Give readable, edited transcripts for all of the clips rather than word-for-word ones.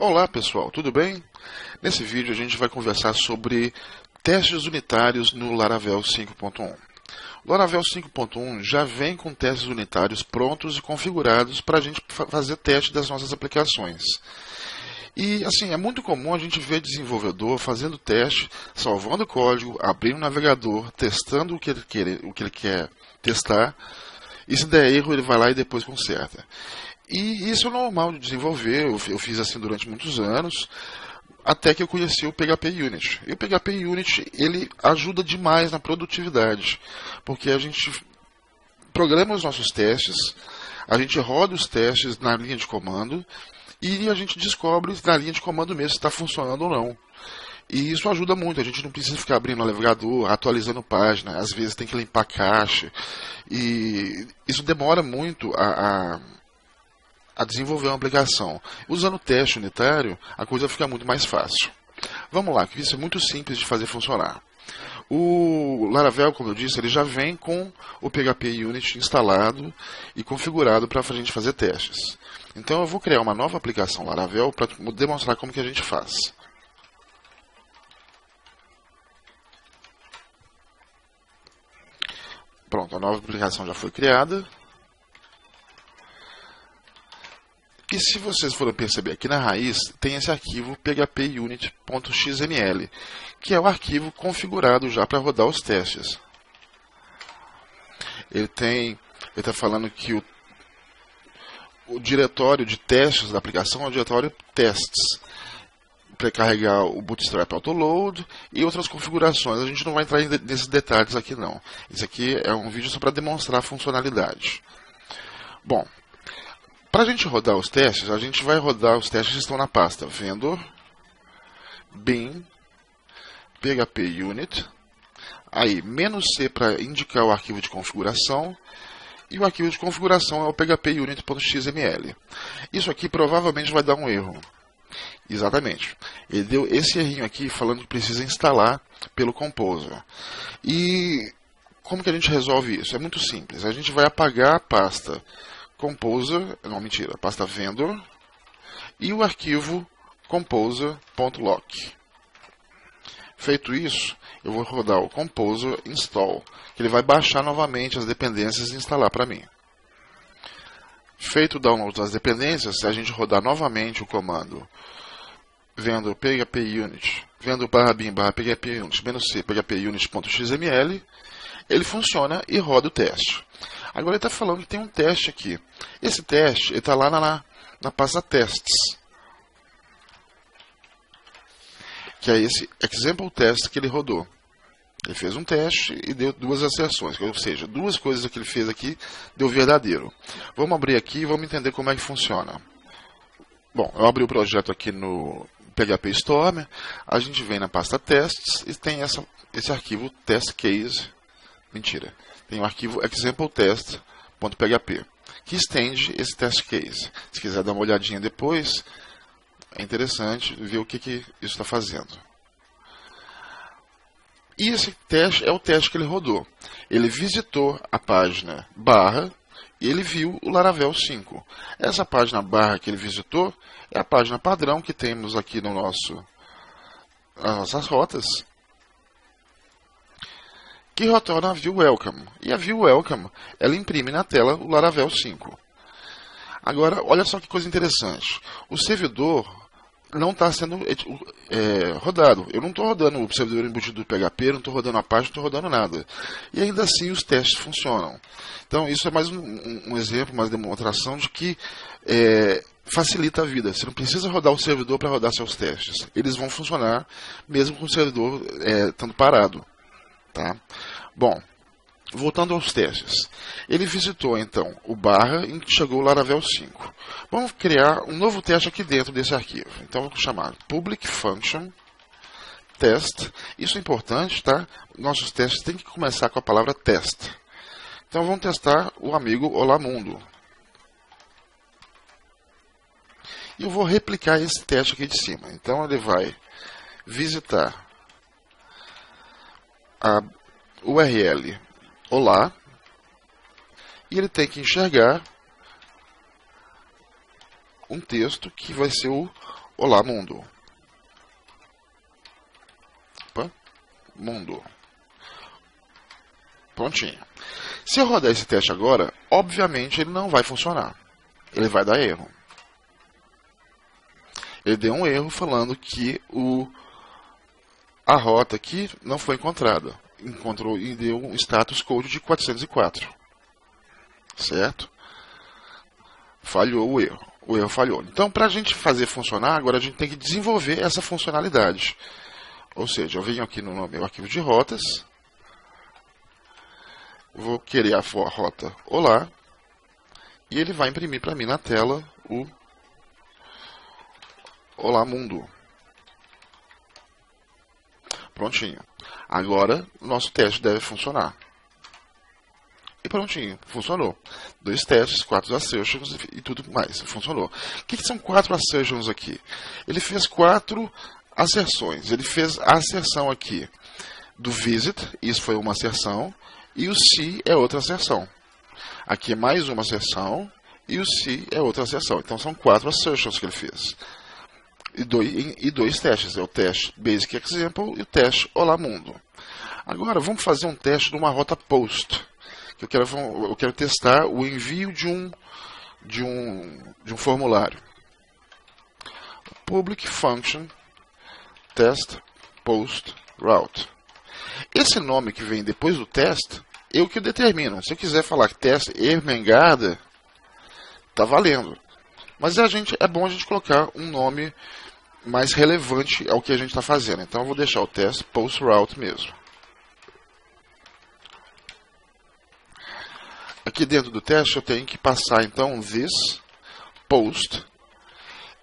Olá pessoal, tudo bem? Nesse vídeo a gente vai conversar sobre testes unitários no Laravel 5.1. O Laravel 5.1 já vem com testes unitários prontos e configurados para a gente fazer teste das nossas aplicações. E assim, é muito comum a gente ver desenvolvedor fazendo teste, salvando o código, abrindo o navegador, testando o que ele quer testar, e se der erro ele vai lá e depois conserta. E isso é normal de desenvolver, eu fiz assim durante muitos anos, até que eu conheci o PHP Unit. E o PHP Unit, ele ajuda demais na produtividade, porque a gente programa os nossos testes, a gente roda os testes na linha de comando, e a gente descobre na linha de comando mesmo se está funcionando ou não. E isso ajuda muito, a gente não precisa ficar abrindo o navegador, atualizando página, às vezes tem que limpar cache, e isso demora muito a desenvolver uma aplicação. Usando o teste unitário, a coisa fica muito mais fácil. Vamos lá, que isso é muito simples de fazer funcionar. O Laravel, como eu disse, ele já vem com o PHP Unit instalado e configurado para a gente fazer testes. Então eu vou criar uma nova aplicação Laravel para demonstrar como que a gente faz. Pronto, a nova aplicação já foi criada. E se vocês forem perceber aqui na raiz, tem esse arquivo phpunit.xml, que é o arquivo configurado já para rodar os testes. Ele está falando que o diretório de testes da aplicação é o diretório tests, para carregar o Bootstrap Autoload e outras configurações. A gente não vai entrar nesses detalhes aqui não. Esse aqui é um vídeo só para demonstrar a funcionalidade. Bom, para a gente rodar os testes, a gente vai rodar os testes que estão na pasta vendor, bin, php unit, aí "-c" para indicar o arquivo de configuração, e o arquivo de configuração é o php unit.xml. Isso aqui provavelmente vai dar um erro. Exatamente. Ele deu esse errinho aqui falando que precisa instalar pelo Composer. E como que a gente resolve isso? É muito simples. A gente vai apagar a pasta Composer, não, mentira, a pasta vendor e o arquivo composer.lock. Feito isso, eu vou rodar o composer install, que ele vai baixar novamente as dependências e instalar para mim. Feito o download das dependências, se a gente rodar novamente o comando vendor php unit, vendor /bin /php unit -c php unit.xml, ele funciona e roda o teste. Agora ele está falando que tem um teste aqui. Esse teste está lá na pasta tests, que é esse example test que ele rodou. Ele fez um teste e deu duas asserções, ou seja, duas coisas que ele fez aqui deu verdadeiro. Vamos abrir aqui e vamos entender como é que funciona. Bom, eu abri o projeto aqui no PHP Storm, a gente vem na pasta tests e tem esse arquivo test case, mentira, tem o arquivo example test.php, que estende esse test case. Se quiser dar uma olhadinha depois, é interessante ver o que isso está fazendo. E esse teste é o teste que ele rodou. Ele visitou a página barra e ele viu o Laravel 5. Essa página barra que ele visitou é a página padrão que temos aqui no nas nossas rotas, que retorna a view welcome. E a view welcome, ela imprime na tela o Laravel 5. Agora, olha só que coisa interessante. O servidor não está sendo rodado. Eu não estou rodando o servidor embutido do PHP, não estou rodando a página, não estou rodando nada. E ainda assim os testes funcionam. Então isso é mais um exemplo, mais demonstração de que facilita a vida. Você não precisa rodar o servidor para rodar seus testes. Eles vão funcionar mesmo com o servidor estando parado. Tá? Bom, voltando aos testes. Ele visitou então o barra e chegou o Laravel 5. Vamos criar um novo teste aqui dentro desse arquivo. Então vamos chamar public function test. Isso é importante, tá? Nossos testes têm que começar com a palavra test. Então vamos testar o amigo Olá Mundo. E eu vou replicar esse teste aqui de cima. Então ele vai visitar a URL Olá, e ele tem que enxergar um texto que vai ser o Olá mundo. Opa, mundo. Prontinho. Se eu rodar esse teste agora, obviamente ele não vai funcionar. Ele vai dar erro. Ele deu um erro falando que a rota aqui não foi encontrada. Encontrou e deu um status code de 404. Certo? Falhou o erro. O erro falhou. Então, para a gente fazer funcionar, agora a gente tem que desenvolver essa funcionalidade. Ou seja, eu venho aqui no meu arquivo de rotas. Vou querer a rota Olá. E ele vai imprimir para mim na tela o Olá Mundo. Prontinho. Agora, nosso teste deve funcionar. E prontinho, funcionou. 2 testes, 4 assertions e tudo mais. Funcionou. O que são 4 assertions aqui? Ele fez 4 asserções. Ele fez a asserção aqui do visit, isso foi uma asserção, e o see é outra asserção. Aqui é mais uma asserção, e o see é outra asserção. Então são 4 assertions que ele fez. E 2 testes. É o teste Basic Example e o teste Olá Mundo. Agora vamos fazer um teste de uma rota post. Eu quero testar o envio de um formulário. Public Function Test Post Route. Esse nome que vem depois do teste, eu que determino. Se eu quiser falar que teste Ermengarda, tá valendo. Mas é bom a gente colocar um nome mais relevante ao que a gente está fazendo. Então eu vou deixar o teste Post Route mesmo. Aqui dentro do teste eu tenho que passar então this post.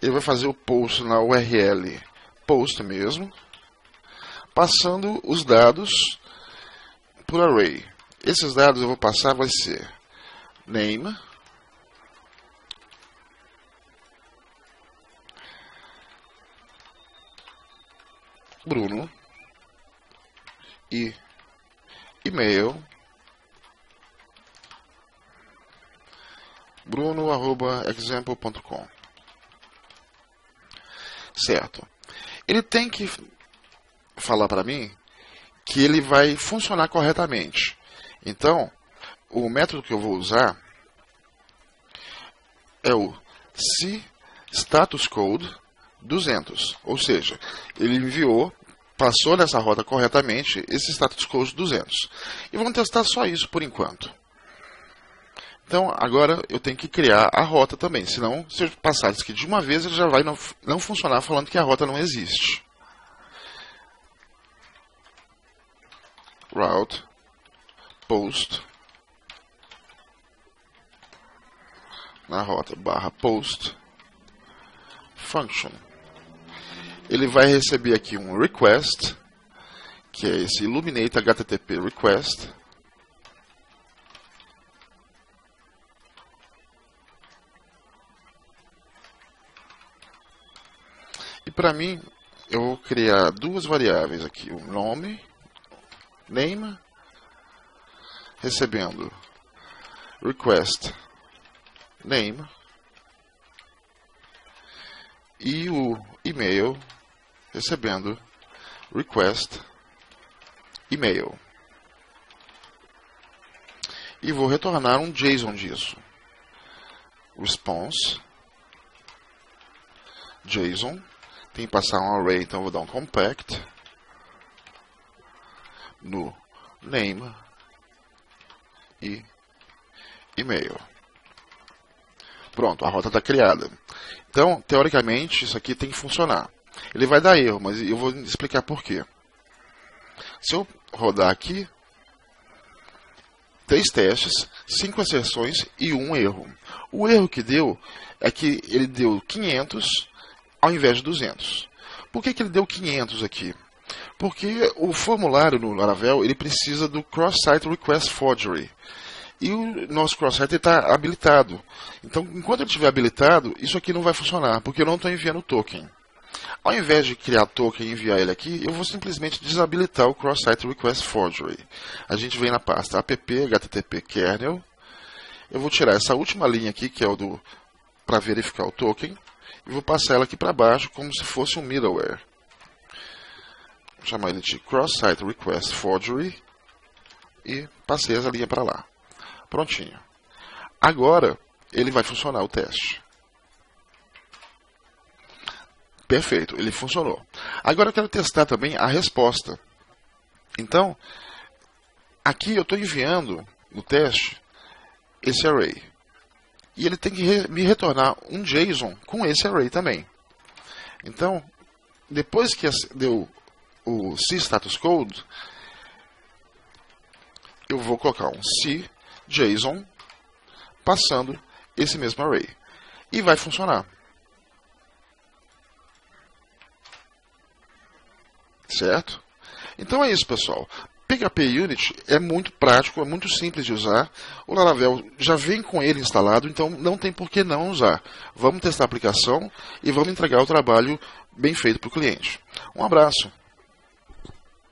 Ele vai fazer o post na URL post mesmo, passando os dados por array. Esses dados eu vou passar vai ser name, Bruno e e-mail bruno@example.com. Certo. Ele tem que falar para mim que ele vai funcionar corretamente. Então, o método que eu vou usar é o cStatusCode 200. Ou seja, ele enviou, passou nessa rota corretamente esse status code 200. E vamos testar só isso por enquanto. Então, agora eu tenho que criar a rota também. Senão, se eu passar isso aqui de uma vez, ele já vai não funcionar falando que a rota não existe. Route, post, na rota, /post, function. Ele vai receber aqui um request, que é esse Illuminate HTTP request. E para mim, eu vou criar 2 variáveis aqui, o nome, name, recebendo request name, e o e-mail recebendo request e-mail. E vou retornar um JSON disso. Response JSON. Tem que passar um array, então vou dar um compact no name e e-mail. Pronto, a rota está criada. Então, teoricamente, isso aqui tem que funcionar. Ele vai dar erro, mas eu vou explicar por quê. Se eu rodar aqui, 3 testes, 5 asserções e 1 erro. O erro que deu é que ele deu 500 ao invés de 200. Por que ele deu 500 aqui? Porque o formulário no Laravel ele precisa do Cross-Site Request Forgery. E o nosso cross-site está habilitado. Então, enquanto ele estiver habilitado, isso aqui não vai funcionar, porque eu não estou enviando o token. Ao invés de criar token e enviar ele aqui, eu vou simplesmente desabilitar o Cross-Site Request Forgery. A gente vem na pasta app http kernel. Eu vou tirar essa última linha aqui, que é o para verificar o token, e vou passar ela aqui para baixo como se fosse um middleware. Vou chamar ele de Cross-Site Request Forgery e passei essa linha para lá. Prontinho. Agora ele vai funcionar o teste. Perfeito, ele funcionou. Agora eu quero testar também a resposta. Então, aqui eu estou enviando no teste esse array. E ele tem que me retornar um JSON com esse array também. Então, depois que deu o cStatusCode, eu vou colocar um cJSON passando esse mesmo array. E vai funcionar. Certo? Então é isso, pessoal. PHP Unit é muito prático, é muito simples de usar. O Laravel já vem com ele instalado, então não tem por que não usar. Vamos testar a aplicação e vamos entregar o trabalho bem feito para o cliente. Um abraço.